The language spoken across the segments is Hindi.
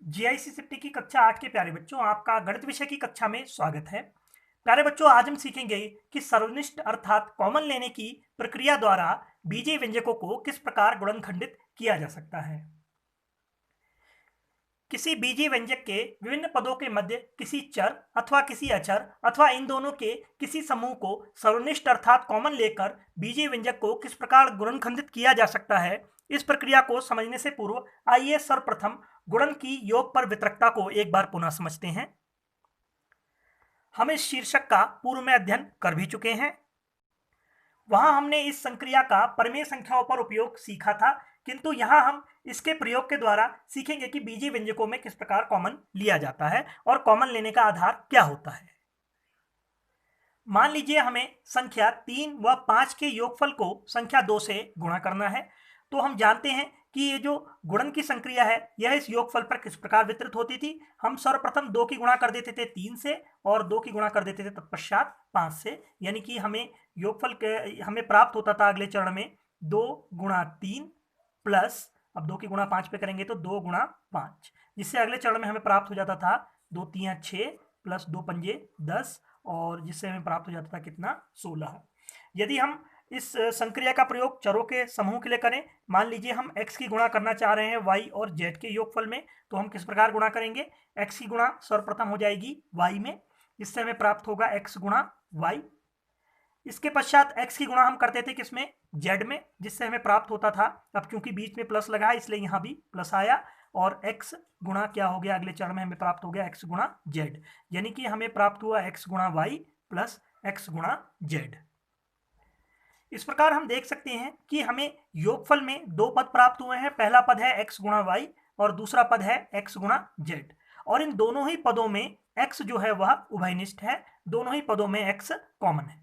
जीआईसी की कक्षा 8 के प्यारे बच्चों, आपका गणित विषय की कक्षा में स्वागत है। प्यारे बच्चों, आज हम सीखेंगे कि सर्वनिष्ठ अर्थात कॉमन लेने की प्रक्रिया द्वारा बीजीय व्यंजकों को किस प्रकार गुणनखंडित किया जा सकता है। किसी बीजीय व्यंजक के विभिन्न पदों के मध्य किसी चर अथवा किसी अचर अथवा इन दोनों के किसी समूह को सर्वनिष्ठ अर्थात कॉमन लेकर बीजीय व्यंजक को किस प्रकार गुणनखंडित किया जा सकता है, इस प्रक्रिया को समझने से पूर्व आइए सर्वप्रथम गुणन की योग पर वितरकता को एक बार पुनः समझते हैं। हम इस शीर्षक का पूर्व में अध्ययन कर भी चुके हैं। वहां हमने इस संक्रिया का परिमेय संख्याओं पर उपयोग सीखा था, किंतु यहाँ हम इसके प्रयोग के द्वारा सीखेंगे कि बीजीय व्यंजकों में किस प्रकार कॉमन लिया जाता है और कॉमन लेने का आधार क्या होता है। मान लीजिए हमें संख्या 3 व 5 के योगफल को संख्या 2 से गुणा करना है, तो हम जानते हैं कि ये जो गुणन की संक्रिया है यह इस योगफल पर किस प्रकार वितरित होती थी। हम सर्वप्रथम 2 की गुणा कर देते थे 3 से और 2 की गुणा कर देते थे तत्पश्चात 5 से, यानी कि हमें योगफल हमें प्राप्त होता था अगले चरण में 2 गुणा 3 प्लस, अब 2 की गुणा 5 पे करेंगे तो 2 गुणा 5, जिससे अगले चरण में हमें प्राप्त हो जाता था 2 तियां 6 प्लस 2 पंजे 10, और जिससे हमें प्राप्त हो जाता था कितना 16। यदि हम इस संक्रिया का प्रयोग चरों के समूह के लिए करें, मान लीजिए हम x की गुणा करना चाह रहे हैं y और z के योगफल में, तो हम किस प्रकार गुणा करेंगे। x की गुणा सर्वप्रथम हो जाएगी y में, इससे हमें प्राप्त होगा x गुणा y। इसके पश्चात x की गुणा हम करते थे किसमें, z में, जिससे हमें प्राप्त होता था, अब क्योंकि बीच में प्लस लगा है इसलिए यहाँ भी प्लस आया, और x गुणा क्या हो गया, अगले चरण में हमें प्राप्त हो गया x गुणा z, यानी कि हमें प्राप्त हुआ x गुणा y प्लस x गुणा z। इस प्रकार हम देख सकते हैं कि हमें योगफल में दो पद प्राप्त हुए हैं। पहला पद है x गुणा y और दूसरा पद है x गुणा z, और इन दोनों ही पदों में x जो है वह उभयनिष्ठ है, दोनों ही पदों में x कॉमन है।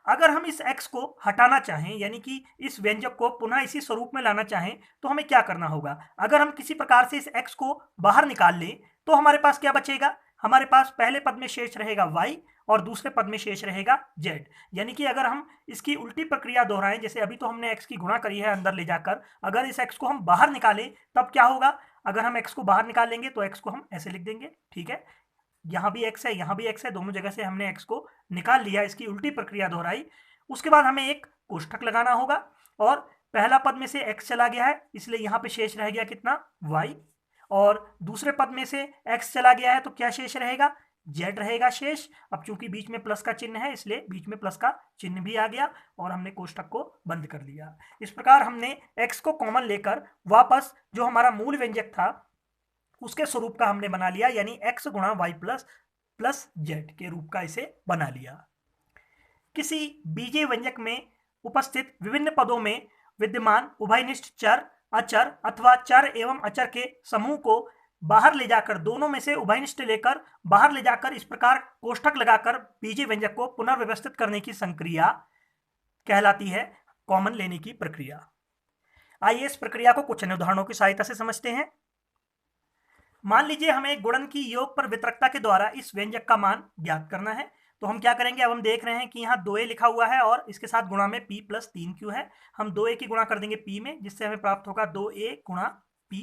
अगर हम इस x को हटाना चाहें, यानी कि इस व्यंजक को पुनः इसी स्वरूप में लाना चाहें, तो हमें क्या करना होगा। अगर हम किसी प्रकार से इस x को बाहर निकाल लें तो हमारे पास क्या बचेगा, हमारे पास पहले पद में शेष रहेगा y और दूसरे पद में शेष रहेगा z। यानी कि अगर हम इसकी उल्टी प्रक्रिया दोहराएं, जैसे अभी तो हमने x की गुणा करी है अंदर ले जाकर, अगर इस x को हम बाहर निकालें तब क्या होगा। अगर हम x को बाहर निकाल लेंगे तो x को हम ऐसे लिख देंगे, ठीक है, यहाँ भी x है यहाँ भी x है, दोनों जगह से हमने x को निकाल लिया, इसकी उल्टी प्रक्रिया दोहराई। उसके बाद हमें एक कोष्ठक लगाना होगा, और पहला पद में से x चला गया है इसलिए यहाँ पे शेष रह गया कितना y, और दूसरे पद में से x चला गया है तो क्या शेष रहेगा, z रहेगा शेष। अब चूंकि बीच में प्लस का चिन्ह है इसलिए बीच में प्लस का चिन्ह भी आ गया और हमने कोष्ठक को बंद कर लिया। इस प्रकार हमने x को कॉमन लेकर वापस जो हमारा मूल व्यंजक था उसके स्वरूप का हमने बना लिया, यानी x गुणा वाई प्लस प्लस जेड के रूप का इसे बना लिया। किसी बीजीय व्यंजक में उपस्थित विभिन्न पदों में विद्यमान उभयनिष्ठ चर अचर अथवा चर एवं अचर के समूह को बाहर ले जाकर, दोनों में से उभयनिष्ठ लेकर बाहर ले जाकर इस प्रकार कोष्ठक लगाकर बीजीय व्यंजक को पुनर्व्यवस्थित करने की संक्रिया कहलाती है कॉमन लेने की प्रक्रिया। आइए इस प्रक्रिया को कुछ उदाहरणों की सहायता से समझते हैं। मान लीजिए हमें गुणन की योग पर वितरकता के द्वारा इस व्यंजक का मान ज्ञात करना है, तो हम क्या करेंगे। अब हम देख रहे हैं कि यहाँ 2a लिखा हुआ है और इसके साथ गुणा में p प्लस 3q है। हम 2a की गुणा कर देंगे p में, जिससे हमें प्राप्त होगा 2a गुणा p,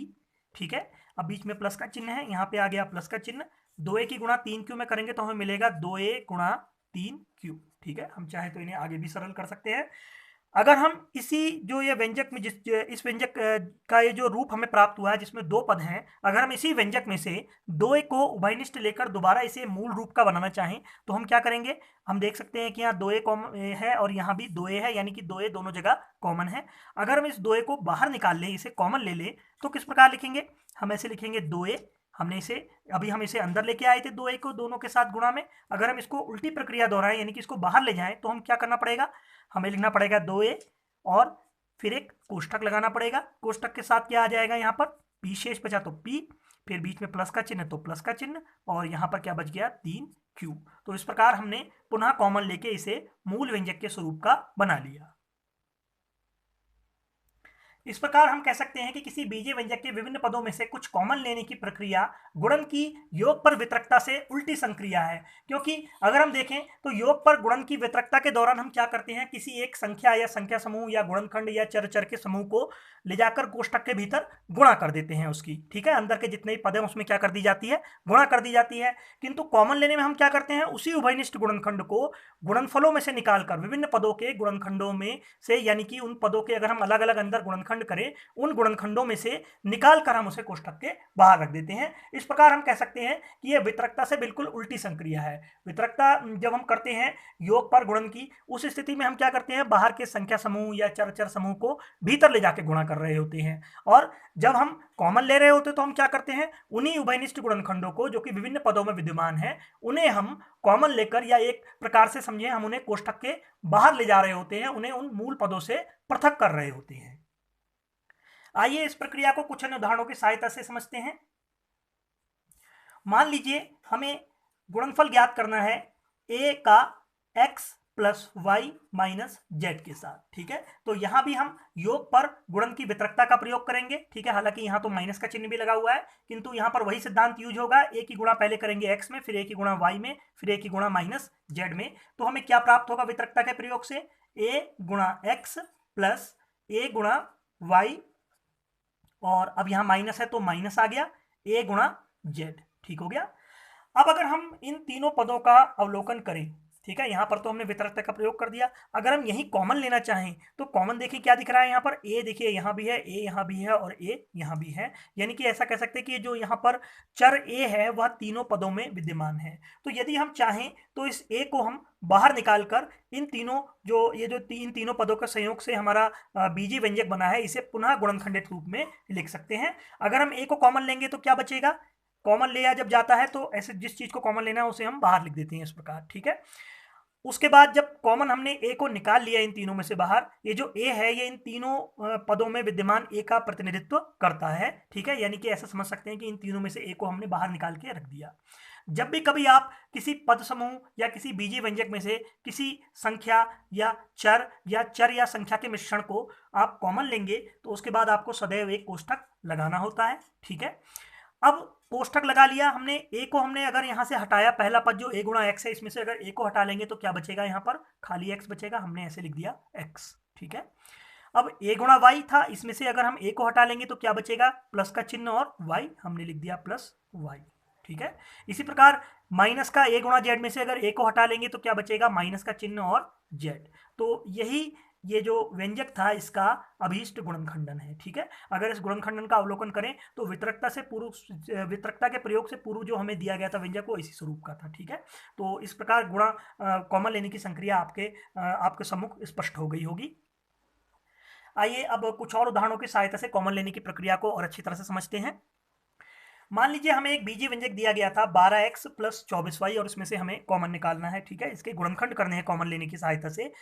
ठीक है। अब बीच में प्लस का चिन्ह है, यहाँ पे आ गया प्लस का चिन्ह। 2a की गुणा 3q में करेंगे तो हमें मिलेगा 2a गुणा 3q, ठीक है। हम चाहे तो इन्हें आगे भी सरल कर सकते हैं। अगर हम इसी जो ये व्यंजक में इस व्यंजक का ये जो रूप हमें प्राप्त हुआ है जिसमें दो पद हैं, अगर हम इसी व्यंजक में से 2a को उभयनिष्ठ लेकर दोबारा इसे मूल रूप का बनाना चाहें तो हम क्या करेंगे। हम देख सकते हैं कि यहाँ 2a कॉमन है और यहाँ भी 2a है, यानी कि 2a दोनों जगह कॉमन है। अगर हम इस 2a को बाहर निकाल लें, इसे कॉमन ले लें, तो किस प्रकार लिखेंगे। हम ऐसे लिखेंगे 2a, हमने इसे अभी हम इसे अंदर लेके आए थे 2a को दोनों के साथ गुणा में। अगर हम इसको उल्टी प्रक्रिया दोहराएं, यानी कि इसको बाहर ले जाएं, तो हम क्या करना पड़ेगा, हमें लिखना पड़ेगा 2a और फिर एक कोष्ठक लगाना पड़ेगा। कोष्ठक के साथ क्या आ जाएगा, यहाँ पर p शेष बचा तो p, फिर बीच में प्लस का चिन्ह तो प्लस का चिन्ह, और यहाँ पर क्या बच गया 3q। तो इस प्रकार हमने पुनः कॉमन लेके इसे मूल व्यंजक के स्वरूप का बना लिया। इस प्रकार हम कह सकते हैं कि किसी बीजीय व्यंजक के विभिन्न पदों में से कुछ कॉमन लेने की प्रक्रिया गुणन की योग पर वितरकता से उल्टी संक्रिया है। क्योंकि अगर हम देखें तो योग पर गुणन की वितरकता के दौरान हम क्या करते हैं, किसी एक संख्या या संख्या समूह या गुणनखंड या चर चर के समूह को ले जाकर कोष्ठक के भीतर गुणा कर देते हैं उसकी, ठीक है, अंदर के जितने भी पद हैं उसमें क्या कर दी जाती है, गुणा कर दी जाती है। किंतु कॉमन लेने में हम क्या करते हैं, उसी उभयनिष्ठ गुणनखंड को गुणनफलों में से निकालकर विभिन्न पदों के गुणनखंडों में से, यानी कि उन पदों के अगर हम अलग अलग अंदर गुणनखंड करें, उन गुणनखंडों में से निकाल कर हम उसे कोष्ठक के बाहर रख देते हैं। इस प्रकार हम कह सकते हैं कि यह वितरकता से बिल्कुल उल्टी संक्रिया है। वितरकता जब हम करते हैं योग पर गुणन की, उस स्थिति में हम क्या करते हैं, बाहर के संख्या समूह या चर चर समूह को भीतर ले जाके गुणा कर रहे होते हैं। और जब हम कॉमन ले रहे होते तो हम क्या करते हैं, उन्हीं उभयनिष्ठ गुणनखंडों को जो कि विभिन्न पदों में विद्यमान है, उन्हें हम कॉमन लेकर, या एक प्रकार से समझिए हम उन्हें कोष्ठक के बाहर ले जा रहे होते हैं, उन्हें उन मूल पदों से पृथक कर रहे होते हैं। आइए इस प्रक्रिया को कुछ अन्य उदाहरणों की सहायता से समझते हैं। मान लीजिए हमें गुणनफल ज्ञात करना है a का x plus Y minus Z के साथ, ठीक है। तो यहां भी हम योग पर गुणन की वितरकता का प्रयोग करेंगे, ठीक है। हालांकि यहां तो माइनस का चिन्ह भी लगा हुआ है, किंतु यहां पर वही सिद्धांत यूज होगा, a की गुणा पहले करेंगे x में, फिर a की गुणा y में, फिर a की गुणा माइनस जेड में। तो हमें क्या प्राप्त होगा वितरकता के प्रयोग से, a गुणा x प्लस a गुणा y, और अब यहां माइनस है तो माइनस आ गया, a गुणा जेड, ठीक हो गया। अब अगर हम इन तीनों पदों का अवलोकन करें, ठीक है, यहां पर तो हमने वितरकता का प्रयोग कर दिया, अगर हम यही कॉमन लेना चाहें तो कॉमन देखिए क्या दिख रहा है, यहाँ पर a देखिए यहाँ भी है, a यहाँ भी है और a यहाँ भी है, यानी कि ऐसा कह सकते हैं कि जो यहाँ पर चर a है वह तीनों पदों में विद्यमान है। तो यदि हम चाहें तो इस a को हम बाहर निकालकर इन तीनों इन तीनों पदों का संयोग से हमारा बीजीय व्यंजक बना है, इसे पुनः गुणनखंडित रूप में लिख सकते हैं। अगर हम a को कॉमन लेंगे तो क्या बचेगा, कॉमन लिया जब जाता है तो ऐसे जिस चीज को कॉमन लेना है उसे हम बाहर लिख देते हैं इस प्रकार, ठीक है। उसके बाद जब कॉमन हमने a को निकाल लिया इन तीनों में से बाहर, ये जो a है ये इन तीनों पदों में विद्यमान a का प्रतिनिधित्व करता है, ठीक है। यानी कि ऐसा समझ सकते हैं कि इन तीनों में से a को हमने बाहर निकाल के रख दिया। जब भी कभी आप किसी पद समूह या किसी बीजीय व्यंजक में से किसी संख्या या चर या संख्या के मिश्रण को आप कॉमन लेंगे तो उसके बाद आपको सदैव एक कोष्ठक लगाना होता है, ठीक है। अब कोष्ठक लगा लिया हमने, a को हमने अगर यहाँ से हटाया, पहला पद जो a गुणा x है, इसमें से अगर a को हटा लेंगे तो क्या बचेगा, यहाँ पर खाली x बचेगा, हमने ऐसे लिख दिया x, ठीक है। अब a गुणा y था, इसमें से अगर हम a को हटा लेंगे तो क्या बचेगा, प्लस का चिन्ह और y, हमने लिख दिया प्लस y, ठीक है। इसी प्रकार माइनस का a गुणा z में से अगर a को हटा लेंगे तो क्या बचेगा, माइनस का चिन्ह और z। तो यही ये जो व्यंजक था इसका अभीष्ट गुणनखंडन है, ठीक है। अगर इस गुणनखंडन का अवलोकन करें तो वितरकता के प्रयोग से पूर्व जो हमें दिया गया था व्यंजक वो इसी स्वरूप का था, ठीक है। तो इस प्रकार गुणा कॉमन लेने की संक्रिया आपके सम्मुख स्पष्ट हो गई होगी। आइए अब कुछ और उदाहरणों की सहायता से कॉमन लेने की प्रक्रिया को और अच्छी तरह से समझते हैं। मान लीजिए हमें एक बीजीय व्यंजक दिया गया था 12x प्लस 24y, और इसमें से हमें कॉमन निकालना है, ठीक है। इसके गुणनखंड करने हैं कॉमन लेने की सहायता से।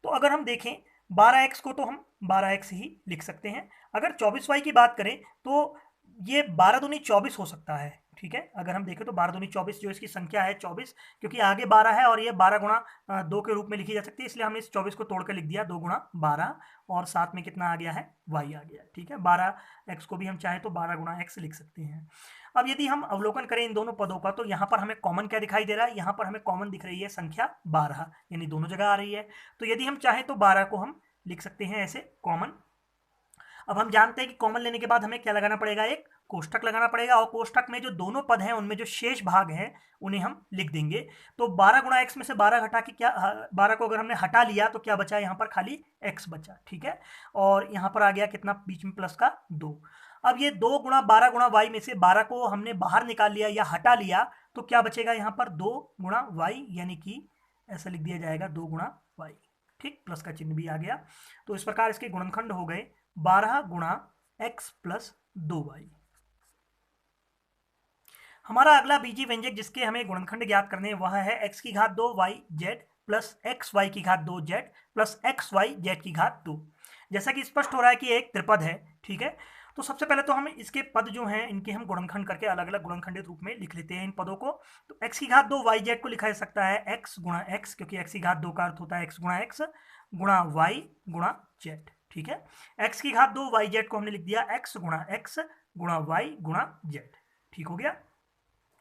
तो अगर हम देखें 12x को तो हम 12x ही लिख सकते हैं। अगर 24y की बात करें तो ये 12 दूनी 24 हो सकता है, ठीक है। अगर हम देखें तो 12 दूनी 24 जो इसकी संख्या है 24, क्योंकि आगे 12 है और ये 12 गुणा 2 के रूप में लिखी जा सकती है, इसलिए हमने इस 24 को तोड़कर लिख दिया 2 गुणा 12, और साथ में कितना आ गया है, y आ गया, ठीक है। 12x को भी हम चाहें तो 12 गुणा x लिख सकते हैं। अब यदि हम अवलोकन करें इन दोनों पदों का तो यहाँ पर हमें कॉमन क्या दिखाई दे रहा है, यहाँ पर हमें कॉमन दिख रही है संख्या 12, यानी दोनों जगह आ रही है। तो यदि हम चाहें तो 12 को हम लिख सकते हैं ऐसे कॉमन। अब हम जानते हैं कि कॉमन लेने के बाद हमें क्या लगाना पड़ेगा, एक कोष्ठक लगाना पड़ेगा, और कोष्ठक में जो दोनों पद हैं उनमें जो शेष भाग हैं उन्हें हम लिख देंगे। तो 12 गुणा x में से 12 घटा के क्या 12 को अगर हमने हटा लिया तो क्या बचा, यहाँ पर खाली x बचा, ठीक है। और यहाँ पर आ गया कितना, बीच में प्लस का 2। अब ये 2 गुणा 12 गुणा y में से 12 को हमने बाहर निकाल लिया या हटा लिया तो क्या बचेगा, यहाँ पर 2 गुणा y, यानी कि ऐसा लिख दिया जाएगा 2 गुणा y, ठीक, प्लस का चिन्ह भी आ गया। तो इस प्रकार इसके गुणनखंड हो गए 12 गुणा x प्लस 2y। हमारा अगला बीजीय व्यंजक जिसके हमें गुणनखंड ज्ञात करने हैं वह है x की घात 2 y z plus X Y की घात 2 z plus X Y Z की घात 2। जैसा कि स्पष्ट हो रहा है कि एक त्रिपद है, ठीक है। तो सबसे पहले तो हम इसके पद जो हैं इनके हम गुणनखंड करके अलग अलग गुणनखंडित रूप में लिख लेते हैं इन पदों को। तो x की घात 2 वाई जेड को लिखा जा सकता है x गुणा x, क्योंकि x की घात 2 का अर्थ होता है x गुणा x गुणा y गुणा z, ठीक है। x की घात 2 वाई जेड को हमने लिख दिया x गुणा वाई गुणा जेड। ठीक हो गया।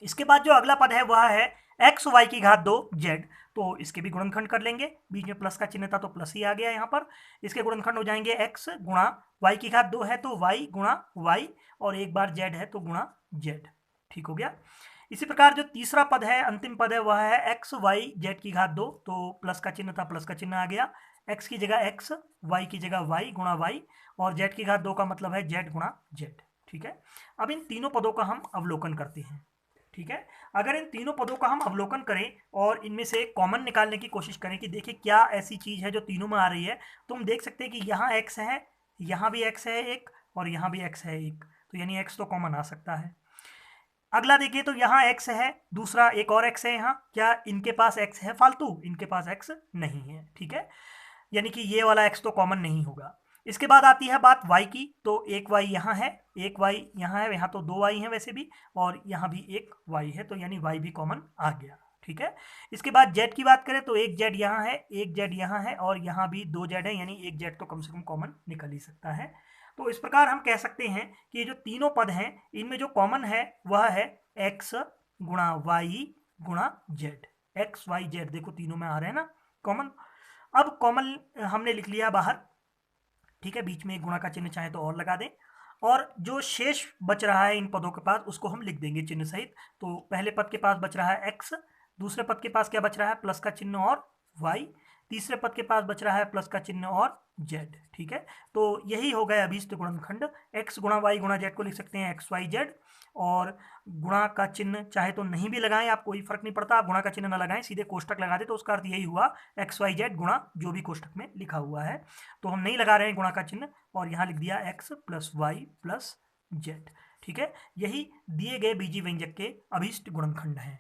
इसके बाद जो अगला पद है वह है एक्स वाई की घात 2 जेड। तो इसके भी गुणनखंड कर लेंगे, बीच में प्लस का चिन्ह था तो प्लस ही आ गया यहाँ पर। इसके गुणनखंड हो जाएंगे x गुणा वाई की घात 2 है तो y गुणा वाई, और एक बार z है तो गुणा z। ठीक हो गया। इसी प्रकार जो तीसरा पद है, अंतिम पद है, वह है एक्स वाई जेड की घात 2। तो प्लस का चिन्ह था, प्लस का चिन्ह आ गया, x की जगह x, y की जगह y गुणा y, और z की घात 2 का मतलब है z गुणा z। ठीक है। अब इन तीनों पदों का हम अवलोकन करते हैं। ठीक है। अगर इन तीनों पदों का हम अवलोकन करें और इनमें से कॉमन निकालने की कोशिश करें कि देखिए क्या ऐसी चीज है जो तीनों में आ रही है, तो हम देख सकते हैं कि यहाँ x है, यहाँ भी x है एक, और यहाँ भी x है एक, तो यानी x तो कॉमन आ सकता है। अगला देखिए तो यहाँ x है, दूसरा एक और x है यहाँ, क्या इनके पास x है फालतू? इनके पास x नहीं है। ठीक है, यानी कि ये वाला x तो कॉमन नहीं होगा। इसके बाद आती है बात y की, तो एक y यहाँ है, एक y यहाँ है, यहाँ तो 2 y है वैसे भी, और यहाँ भी एक y है, तो यानी y भी कॉमन आ गया। ठीक है। इसके बाद z की बात करें तो एक z यहाँ है, एक z यहाँ है, और यहाँ भी 2 z है, यानी एक z तो कम से कम कॉमन निकल ही सकता है। तो इस प्रकार हम कह सकते हैं कि ये जो तीनों पद हैं इनमें जो कॉमन है वह है x गुणा वाई गुणा जेड। एक्स वाई जेड देखो तीनों में आ रहे हैं ना कॉमन। अब कॉमन हमने लिख लिया बाहर। ठीक है, बीच में एक गुणा का चिन्ह चाहे तो और लगा दें, और जो शेष बच रहा है इन पदों के पास उसको हम लिख देंगे चिन्ह सहित। तो पहले पद के पास बच रहा है x, दूसरे पद के पास क्या बच रहा है, प्लस का चिन्ह और y, तीसरे पद के पास बच रहा है प्लस का चिन्ह और z। ठीक है, तो यही हो गया अभीष्ट गुणनखंड। x गुणा y गुणा z को लिख सकते हैं x y z, और गुणा का चिन्ह चाहे तो नहीं भी लगाएं आप, कोई फर्क नहीं पड़ता, आप गुणा का चिन्ह ना लगाएं, सीधे कोष्टक लगा दे तो उसका अर्थ यही हुआ एक्स वाई जेड गुणा जो भी कोष्टक में लिखा हुआ है। तो हम नहीं लगा रहे हैं गुणा का चिन्ह, और यहाँ लिख दिया x plus Y plus Z. ठीक है, यही दिए गए बीजीय व्यंजक के अभीष्ट गुणनखंड हैं।